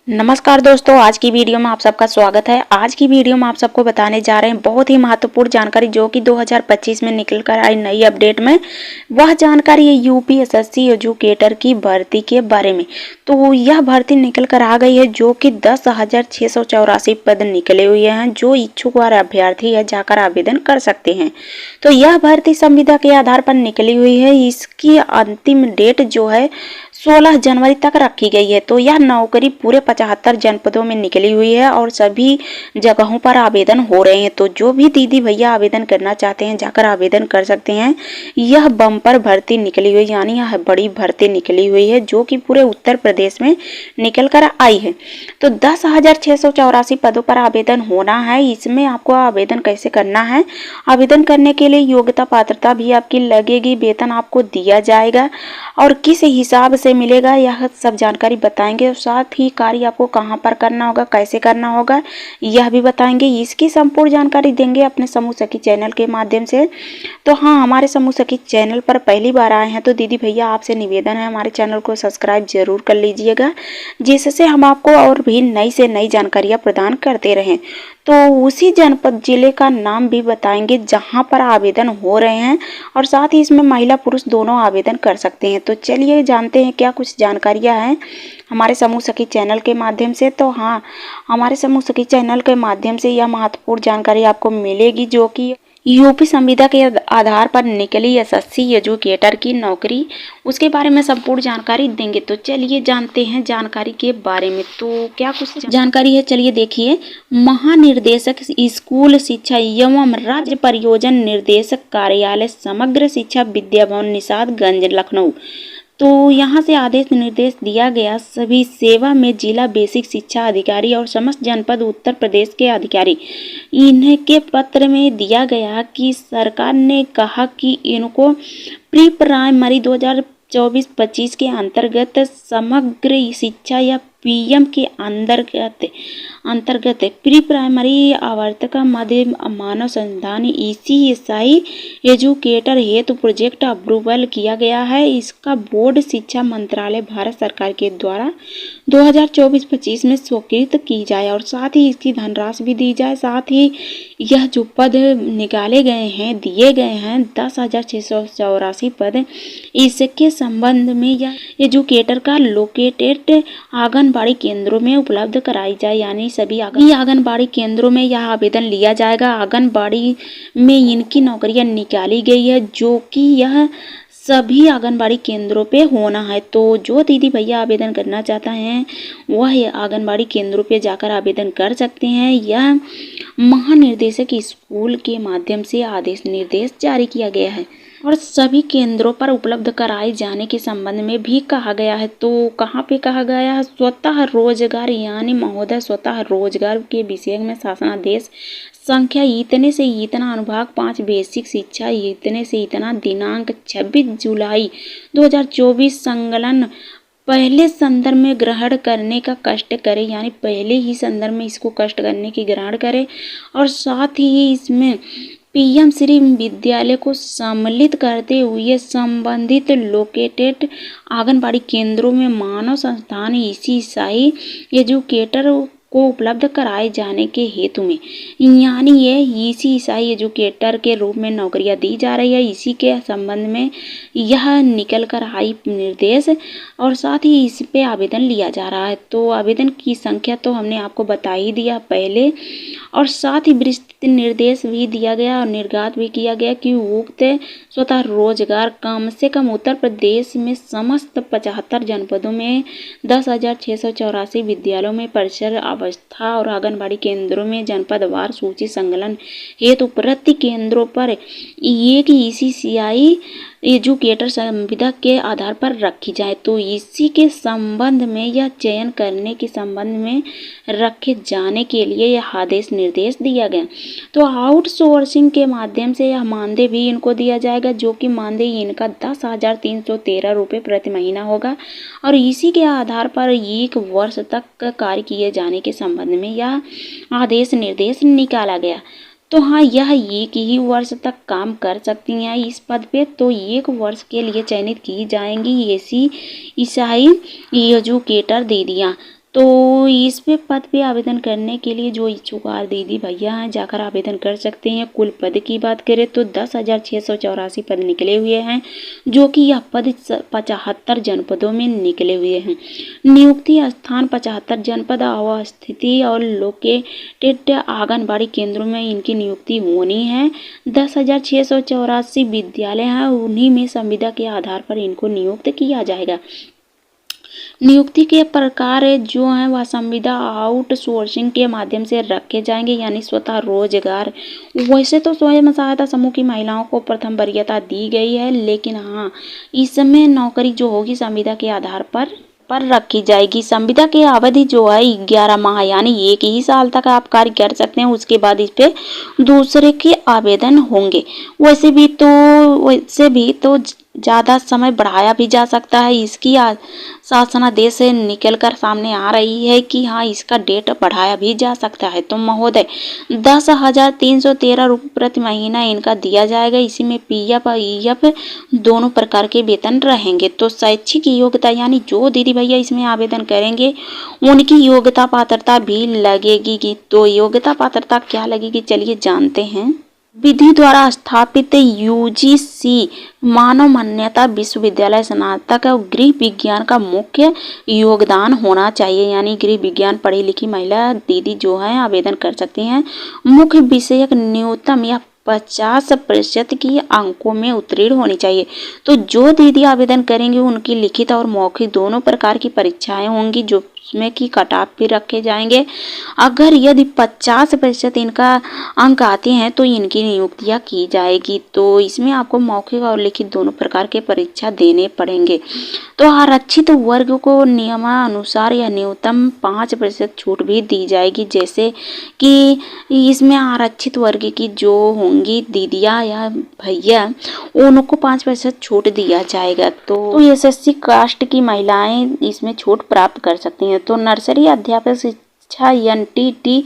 नमस्कार दोस्तों, आज की वीडियो में आप सबका स्वागत है। आज की वीडियो में आप सबको बताने जा रहे हैं बहुत ही महत्वपूर्ण जानकारी जो कि 2025 में निकल कर आई नई अपडेट में। वह जानकारी है यूपीएससी एजुकेटर की भर्ती के बारे में। तो यह भर्ती निकल कर आ गई है जो कि 10,684 पद निकले हुए हैं। जो इच्छुक और अभ्यर्थी है जाकर आवेदन कर सकते हैं। तो यह भर्ती संविदा के आधार पर निकली हुई है। इसकी अंतिम डेट जो है 16 जनवरी तक रखी गई है। तो यह नौकरी पूरे 75 जनपदों में निकली हुई है और सभी जगहों पर आवेदन हो रहे हैं। तो जो भी दीदी भैया आवेदन करना चाहते हैं जाकर आवेदन कर सकते हैं। यह बम्पर भर्ती निकली हुई यानी यह बड़ी भर्ती निकली हुई है जो कि पूरे उत्तर प्रदेश में निकल कर आई है। तो 10,684 पदों पर आवेदन होना है। इसमें आपको आवेदन कैसे करना है, आवेदन करने के लिए योग्यता पात्रता भी आपकी लगेगी, वेतन आपको दिया जाएगा और किस हिसाब से मिलेगा यह सब जानकारी बताएंगे। और साथ ही कार्य आपको कहां पर करना होगा, कैसे करना होगा यह भी बताएंगे। इसकी संपूर्ण जानकारी देंगे अपने समूह सखी चैनल के माध्यम से। तो हाँ, हमारे समूह सखी चैनल पर पहली बार आए हैं तो दीदी भैया आपसे निवेदन है हमारे चैनल को सब्सक्राइब जरूर कर लीजिएगा, जिससे हम आपको और भी नई से नई जानकारियाँ प्रदान करते रहें। तो उसी जनपद जिले का नाम भी बताएंगे जहां पर आवेदन हो रहे हैं और साथ ही इसमें महिला पुरुष दोनों आवेदन कर सकते हैं। तो चलिए जानते हैं क्या कुछ जानकारियां हैं हमारे समूह सखी चैनल के माध्यम से। तो हाँ, हमारे समूह सखी चैनल के माध्यम से यह महत्वपूर्ण जानकारी आपको मिलेगी जो कि यूपी संविदा के आधार पर निकली एसएससी एजुकेटर की नौकरी, उसके बारे में संपूर्ण जानकारी देंगे। तो चलिए जानते हैं जानकारी के बारे में। तो क्या कुछ जानकारी है, चलिए देखिए। महानिर्देशक स्कूल शिक्षा एवं राज्य परियोजना निर्देशक कार्यालय समग्र शिक्षा विद्या भवन निषादगंज लखनऊ। तो यहाँ से आदेश निर्देश दिया गया सभी सेवा में जिला बेसिक शिक्षा अधिकारी और समस्त जनपद उत्तर प्रदेश के अधिकारी। इनके पत्र में दिया गया कि सरकार ने कहा कि इनको प्री प्राइमरी 2024-25 के अंतर्गत समग्र शिक्षा या पीएम के अंतर्गत प्री प्राइमरी आवर्तक मध्य मानव संस्थान ईसीएसआई एजुकेटर हेतु प्रोजेक्ट अप्रूवल किया गया है। इसका बोर्ड शिक्षा मंत्रालय भारत सरकार के द्वारा 2024-25 में स्वीकृत की जाए और साथ ही इसकी धनराशि भी दी जाए। साथ ही यह जो पद निकाले गए हैं, दिए गए हैं 10,684 पद, इसके संबंध में यह एजुकेटर का लोकेटेड आंगनबाड़ी केंद्रों में उपलब्ध कराई जाए। यानी सभी आंगनबाड़ी केंद्रों में यह आवेदन लिया जाएगा। आंगनबाड़ी में इनकी नौकरियां निकाली गई है जो कि यह सभी आंगनबाड़ी केंद्रों पे होना है। तो जो दीदी भैया आवेदन करना चाहता हैं वह आंगनबाड़ी केंद्रों पे जाकर आवेदन कर सकते हैं। यह महानिर्देशक स्कूल के माध्यम से आदेश निर्देश जारी किया गया है और सभी केंद्रों पर उपलब्ध कराए जाने के संबंध में भी कहा गया है। तो कहाँ पे कहा गया है? स्वतः रोजगार यानी महोदय स्वतः रोजगार के विषय में शासनादेश संख्या इतने से इतना अनुभाग 5 बेसिक शिक्षा इतने से इतना दिनांक 26 जुलाई 2024 संकलन पहले संदर्भ में ग्रहण करने का कष्ट करे। यानी पहले ही संदर्भ में इसको कष्ट करने की ग्रहण करे और साथ ही इसमें पीएम श्री विद्यालय को सम्मिलित करते हुए संबंधित लोकेटेड आंगनबाड़ी केंद्रों में मानव संस्थान ईसीएसआई एजुकेटर को उपलब्ध कराए जाने के हेतु में, यानी ये ईसीएसआई एजुकेटर के रूप में नौकरियां दी जा रही है। इसी के संबंध में यह निकल कर आई निर्देश और साथ ही इस पे आवेदन लिया जा रहा है। तो आवेदन की संख्या तो हमने आपको बता ही दिया पहले और साथ ही विस्तृत निर्देश भी दिया गया और निर्गत भी किया गया कि उक्त स्वतः रोजगार कम से कम उत्तर प्रदेश में समस्त 75 जनपदों में 10,684 विद्यालयों में परिसर अवस्था और आंगनबाड़ी केंद्रों में जनपदवार सूची संकलन हेतु प्रति केंद्रों पर एक ईसीएसआई एजुकेटर संविदा के आधार पर रखी जाए। तो इसी के संबंध में यह चयन करने के संबंध में रखे जाने के लिए यह आदेश निर्देश दिया गया। तो आउटसोर्सिंग के माध्यम से यह मानदेय भी इनको दिया जाएगा जो कि मानदेय इनका 10,313 रुपये प्रति महीना होगा और इसी के आधार पर 1 वर्ष तक कार्य किए जाने के संबंध में यह आदेश निर्देश निकाला गया। तो हाँ, यह 1 ही वर्ष तक काम कर सकती हैं इस पद पे। तो 1 वर्ष के लिए चयनित की जाएंगी ईसीएसआई एजुकेटर दीदियाँ। तो इस पे पद पे आवेदन करने के लिए जो इच्छुक दीदी भैया हैं जाकर आवेदन कर सकते हैं। कुल पद की बात करें तो 10,684 पद निकले हुए हैं, जो कि यह पद 75 जनपदों में निकले हुए हैं। नियुक्ति स्थान 75 जनपद अवस्थिति और लोकेटेड आंगनबाड़ी केंद्रों में इनकी नियुक्ति होनी है। 10,684 विद्यालय हैं, उन्हीं में संविदा के आधार पर इनको नियुक्त किया जाएगा। नियुक्ति के प्रकार जो हैं वह संविदा आउटसोर्सिंग के माध्यम से रखे जाएंगे, यानी स्वतः रोजगार। वैसे तो स्वयं सहायता समूह की महिलाओं को प्रथम वरीयता दी गई है, लेकिन हाँ, इसमें नौकरी जो होगी संविदा के आधार पर रखी जाएगी। संविदा की अवधि जो है 11 माह यानी 1 ही साल तक आप कार्य कर सकते हैं। उसके बाद इस पे दूसरे के आवेदन होंगे। वैसे भी तो ज़्यादा समय बढ़ाया भी जा सकता है। इसकी शासनादेश से निकल कर सामने आ रही है कि हाँ, इसका डेट बढ़ाया भी जा सकता है। तो महोदय 10,313 रुपये प्रति महीना इनका दिया जाएगा। इसी में पीएफ और ईएफ दोनों प्रकार के वेतन रहेंगे। तो शैक्षिक योग्यता यानी जो दीदी भैया इसमें आवेदन करेंगे उनकी योग्यता पात्रता भी लगेगी। तो योग्यता पात्रता क्या लगेगी, चलिए जानते हैं। विधि द्वारा स्थापित यूजीसी मानव मान्यता विश्वविद्यालय स्नातक और गृह विज्ञान का मुख्य योगदान होना चाहिए, यानी गृह विज्ञान पढ़ी लिखी महिला दीदी जो है आवेदन कर सकती हैं। मुख्य विषयक न्यूनतम या 50% की अंकों में उत्तीर्ण होनी चाहिए। तो जो दीदी आवेदन करेंगे उनकी लिखित और मौखिक दोनों प्रकार की परीक्षाएं होंगी, जो उसमें की कट ऑफ भी रखे जाएंगे। अगर यदि 50% इनका अंक आते हैं तो इनकी नियुक्तियां की जाएगी। तो इसमें आपको मौखिक और लिखित दोनों प्रकार के परीक्षा देने पड़ेंगे। तो आरक्षित वर्ग को नियमानुसार या न्यूनतम 5% छूट भी दी जाएगी, जैसे कि इसमें आरक्षित वर्ग की जो होंगी दीदियाँ या भैया उनको 5% छूट दिया जाएगा। तो एसएससी कास्ट की महिलाएं इसमें छूट प्राप्त कर सकती हैं। तो नर्सरी अध्यापक शिक्षा एनटीटी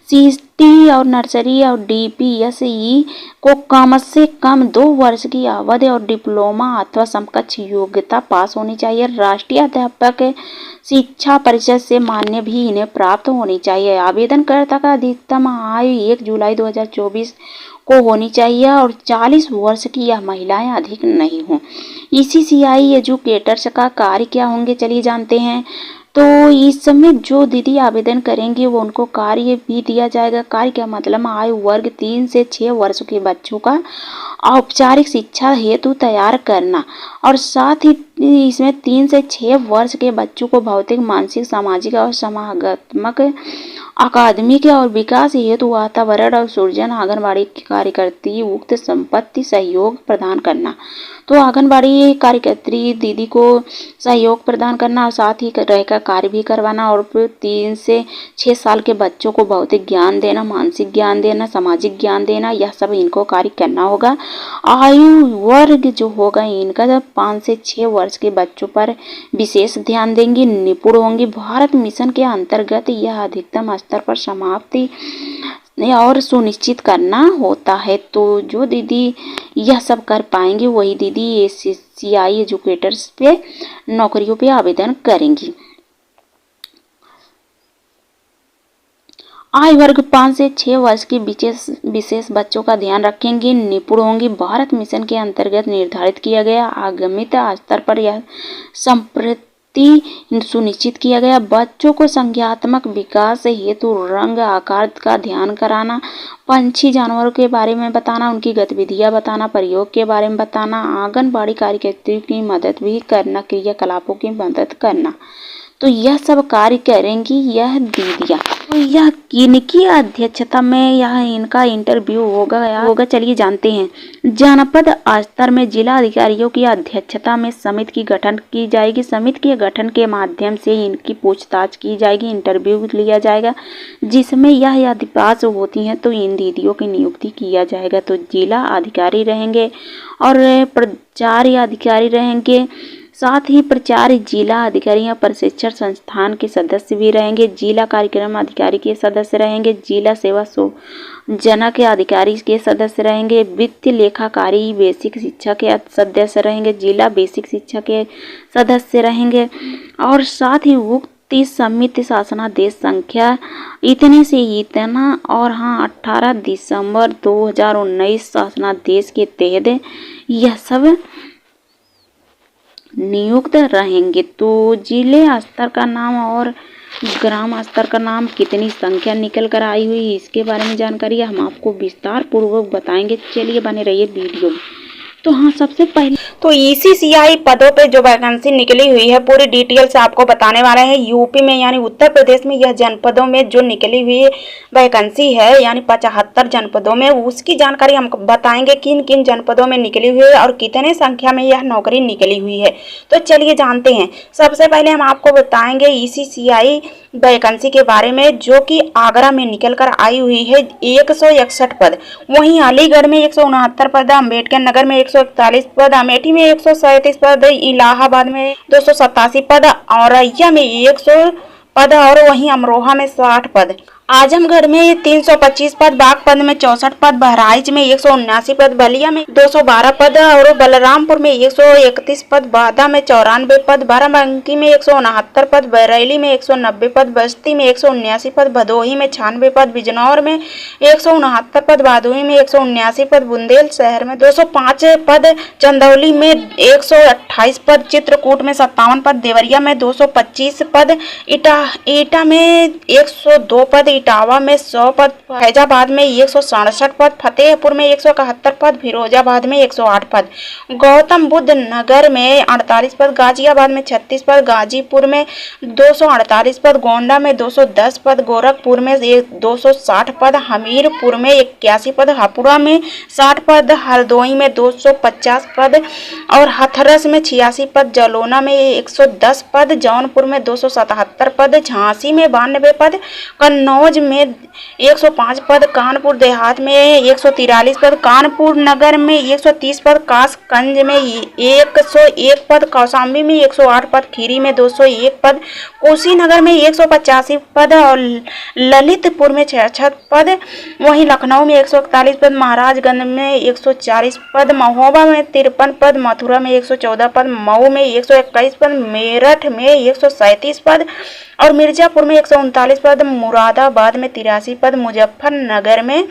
सीटी और नर्सरी और डीपीएसई को कम से कम 2 वर्ष की अवधि और डिप्लोमा अथवा समकक्ष योग्यता पास होनी चाहिए। राष्ट्रीय अध्यापक शिक्षा परिषद से मान्य भी इन्हें प्राप्त होनी चाहिए। आवेदनकर्ता का अधिकतम आयु 1 जुलाई 2024 को होनी चाहिए और 40 वर्ष की यह महिलाएं अधिक नहीं हों। ईसीसीआई एजुकेटर्स का कार्य क्या होंगे, चलिए जानते हैं। तो इस समय जो दीदी आवेदन करेंगे वो उनको कार्य भी दिया जाएगा। कार्य का मतलब आयु वर्ग 3 से 6 वर्ष के बच्चों का औपचारिक शिक्षा हेतु तैयार करना, और साथ ही इसमें 3 से 6 वर्ष के बच्चों को भौतिक, मानसिक, सामाजिक और समागात्मक, अकादमिक और विकास हेतु वातावरण और सृजन आंगनबाड़ी कार्यकर्ती उक्त संपत्ति सहयोग प्रदान करना। तो आंगनबाड़ी कार्यकर्ती दीदी को सहयोग प्रदान करना और साथ ही रहकर कार्य भी करवाना, और 3 से 6 साल के बच्चों को भौतिक ज्ञान देना, मानसिक ज्ञान देना, सामाजिक ज्ञान देना, यह सब इनको कार्य करना होगा। आयु वर्ग जो होगा इनका 5 से 6 वर्ष के बच्चों पर विशेष ध्यान देंगी, निपुण होंगी। भारत मिशन के अंतर्गत यह अधिकतम स्तर पर समाप्ति और सुनिश्चित करना होता है। तो जो दीदी यह सब कर पाएंगे वही दीदी एससीआई एजुकेटर्स पे नौकरियों पे आवेदन करेंगी। आयु वर्ग 5 से 6 वर्ष के विशेष बच्चों का ध्यान रखेंगे, निपुण होंगी। भारत मिशन के अंतर्गत निर्धारित किया गया आगमित स्तर पर यह संप्रति सुनिश्चित किया गया। बच्चों को संज्ञानात्मक विकास हेतु रंग आकार का ध्यान कराना, पंछी जानवरों के बारे में बताना, उनकी गतिविधियां बताना, प्रयोग के बारे में बताना, आंगनबाड़ी कार्यकर्तियों की मदद भी करना, क्रियाकलापों की मदद करना। तो यह सब कार्य करेंगी यह दीदियाँ। तो यह किनकी अध्यक्षता में यह इनका इंटरव्यू होगा चलिए जानते हैं। जनपद स्तर में जिला अधिकारियों की अध्यक्षता में समिति की गठन की जाएगी। समिति के गठन के माध्यम से इनकी पूछताछ की जाएगी, इंटरव्यू लिया जाएगा, जिसमें यह यदि पास होती हैं तो इन दीदियों की नियुक्ति किया जाएगा। तो जिला अधिकारी रहेंगे और प्रचार अधिकारी रहेंगे, साथ ही प्रचार जिला अधिकारी या प्रशिक्षण संस्थान के सदस्य भी रहेंगे। जिला कार्यक्रम अधिकारी के सदस्य रहेंगे। जिला सेवा योजना के अधिकारी के सदस्य रहेंगे। वित्तीय लेखाकारी बेसिक शिक्षा के सदस्य रहेंगे। जिला बेसिक शिक्षा के सदस्य रहेंगे और साथ ही उक्त 30 समिति शासनादेश संख्या इतने से इतना और हाँ 18 दिसंबर 2019 शासनादेश के तहत यह सब नियुक्त रहेंगे। तो जिले स्तर का नाम और ग्राम स्तर का नाम कितनी संख्या निकल कर आई हुई इसके बारे में जानकारी हम आपको विस्तार पूर्वक बताएंगे। चलिए बने रहिए वीडियो में। तो हाँ सबसे पहले तो ईसीसीआई पदों पे जो वैकेंसी निकली हुई है पूरी डिटेल से आपको बताने वाले हैं। यूपी में यानी उत्तर प्रदेश में यह जनपदों में जो निकली हुई वैकेंसी है यानी 75 जनपदों में उसकी जानकारी हम बताएंगे किन किन जनपदों में निकली हुई है और कितने संख्या में यह नौकरी निकली हुई है। तो चलिए जानते हैं। सबसे पहले हम आपको बताएंगे ईसीसीआई वैकेंसी के बारे में जो कि आगरा में निकल कर आई हुई है 161 पद। वहीं अलीगढ़ में 169 पद, अम्बेडकर नगर में 141 पद, अमेठी में 137 पद, इलाहाबाद में 287 पद, औरैया में 100 पद और वहीं अमरोहा में 60 पद, आजमगढ़ में 325 पद, बागपत में 64 पद, बहराइच में 179 पद, बलिया में 212 पद और बलरामपुर में 131 पद, बांदा में 94 पद, बाराबंकी में 169 पद, बरेली में 190 पद, बस्ती में 179 पद, भदोही में 96 पद, बिजनौर में 169 पद, भादोही में 179 पद, बुंदेल शहर में 205 पद, चंदौली में 128 पद, चित्रकूट में 57 पद, देवरिया में 225 पद, एटा में 102 पद, इटावा में 100 पद, फैजाबाद में 167 पद, फतेहपुर में 171 पद, फिरोजाबाद में 108 पद, गौतम बुद्ध नगर में 48 पद, गाजियाबाद में 36 पद, गाजीपुर में 248 पद, गोंडा में 210 पद, गोरखपुर में 260 पद, हमीरपुर में 81 पद, हापुड़ा में 60 पद, हरदोई में 250 पद और हाथरस में 86 पद, जलौना में 110 पद, जौनपुर में 277 पद, झांसी में 92 पद, कन्नौज में 105 पद, कानपुर देहात में 143 पद, कानपुर नगर में 130 पद, कासगंज में 101 पद, कौशाम्बी में 108 पद, खीरी में 201 पद, कुशीनगर में 185 पद और ललितपुर में 66 पद, वहीं लखनऊ में 141 पद, महाराजगंज में 140 पद, महोबा में 53 पद, मथुरा में 114 पद, मऊ में 121 पद, मेरठ में 137 पद और मिर्जापुर में 139 पद, मुरादाबाद में 83 पद, मुजफ्फरनगर में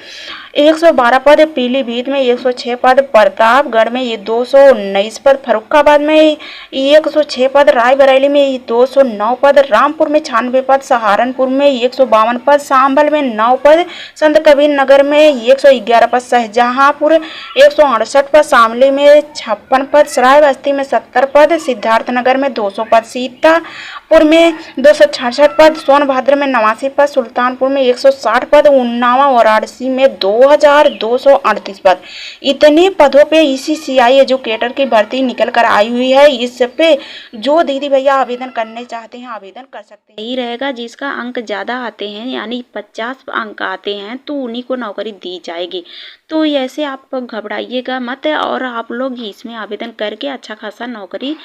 112 पद, पीलीभीत में 106 पद, प्रतापगढ़ में 219 पद, फर्रुखाबाद में 106 पद, रायबरेली में 209 पद, रामपुर में 96 पद, सहारनपुर में 152 पद, सांभल में 9 पद, संत कबीर नगर में 111 पद, शाहजहांपुर 168 पद, शामली में 56 पद, सरायबस्ती में 70 पद, सिद्धार्थनगर में 200 पद, सीतापुर में 266 पद, सोनभद्र में 89 पद, सुल्तानपुर में 160 पद, उन्नाव और वाराणसी में 2238 पद। इतने पदों पे ईसीसीआई एजुकेटर की भर्ती निकल कर आई हुई है। इस पे जो दीदी भैया आवेदन करने चाहते हैं आवेदन कर सकते हैं। यही रहेगा जिसका अंक ज़्यादा आते हैं यानी 50 अंक आते हैं तो उन्हीं को नौकरी दी जाएगी। तो ऐसे आप घबराइएगा मत और आप लोग इसमें आवेदन करके अच्छा खासा नौकरी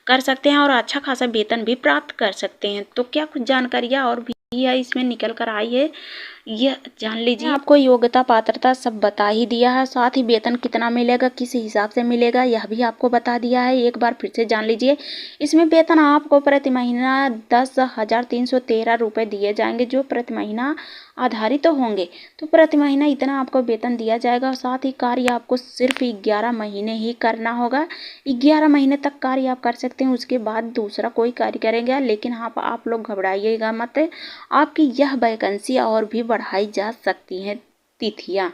कर सकते हैं और अच्छा खासा वेतन भी प्राप्त कर सकते हैं। तो क्या कुछ जानकारियाँ और भी है इसमें निकल कर आई है यह जान लीजिए। आपको योग्यता पात्रता सब बता ही दिया है, साथ ही वेतन कितना मिलेगा किस हिसाब से मिलेगा यह भी आपको बता दिया है। एक बार फिर से जान लीजिए। इसमें वेतन आपको प्रति महीना 10,313 रुपये दिए जाएंगे जो प्रति महीना आधारित तो होंगे। तो प्रति महीना इतना आपको वेतन दिया जाएगा और साथ ही कार्य आपको सिर्फ 11 महीने ही करना होगा। 11 महीने तक कार्य आप कर सकते हैं, उसके बाद दूसरा कोई कार्य करेंगे। लेकिन आप लोग घबराइएगा मत, आपकी यह वैकेंसी और भी बढ़ाई जा सकती हैं तिथियाँ।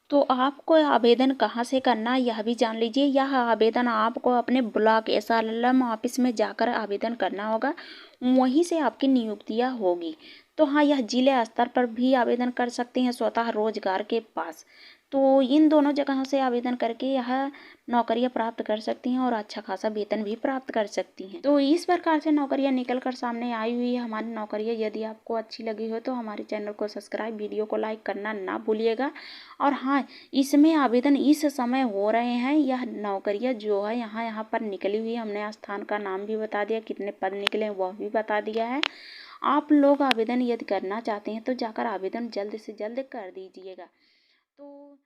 तो आपको आवेदन कहाँ से करना यह भी जान लीजिए। यह आवेदन आपको अपने ब्लॉक एसआरएम ऑफिस में जाकर आवेदन करना होगा, वहीं से आपकी नियुक्तियाँ होगी। तो हाँ, यह जिले स्तर पर भी आवेदन कर सकते हैं स्वतः रोजगार के पास। तो इन दोनों जगहों से आवेदन करके यह नौकरियां प्राप्त कर सकती हैं और अच्छा खासा वेतन भी प्राप्त कर सकती हैं। तो इस प्रकार से नौकरियां निकल कर सामने आई हुई है हमारी नौकरियां। यदि आपको अच्छी लगी हो तो हमारे चैनल को सब्सक्राइब, वीडियो को लाइक करना ना भूलिएगा। और हाँ, इसमें आवेदन इस समय हो रहे हैं। यह नौकरियाँ जो है यहाँ पर निकली हुई है। हमने स्थान का नाम भी बता दिया, कितने पद निकले हैं वह भी बता दिया है। आप लोग आवेदन यदि करना चाहते हैं तो जाकर आवेदन जल्द से जल्द कर दीजिएगा। तो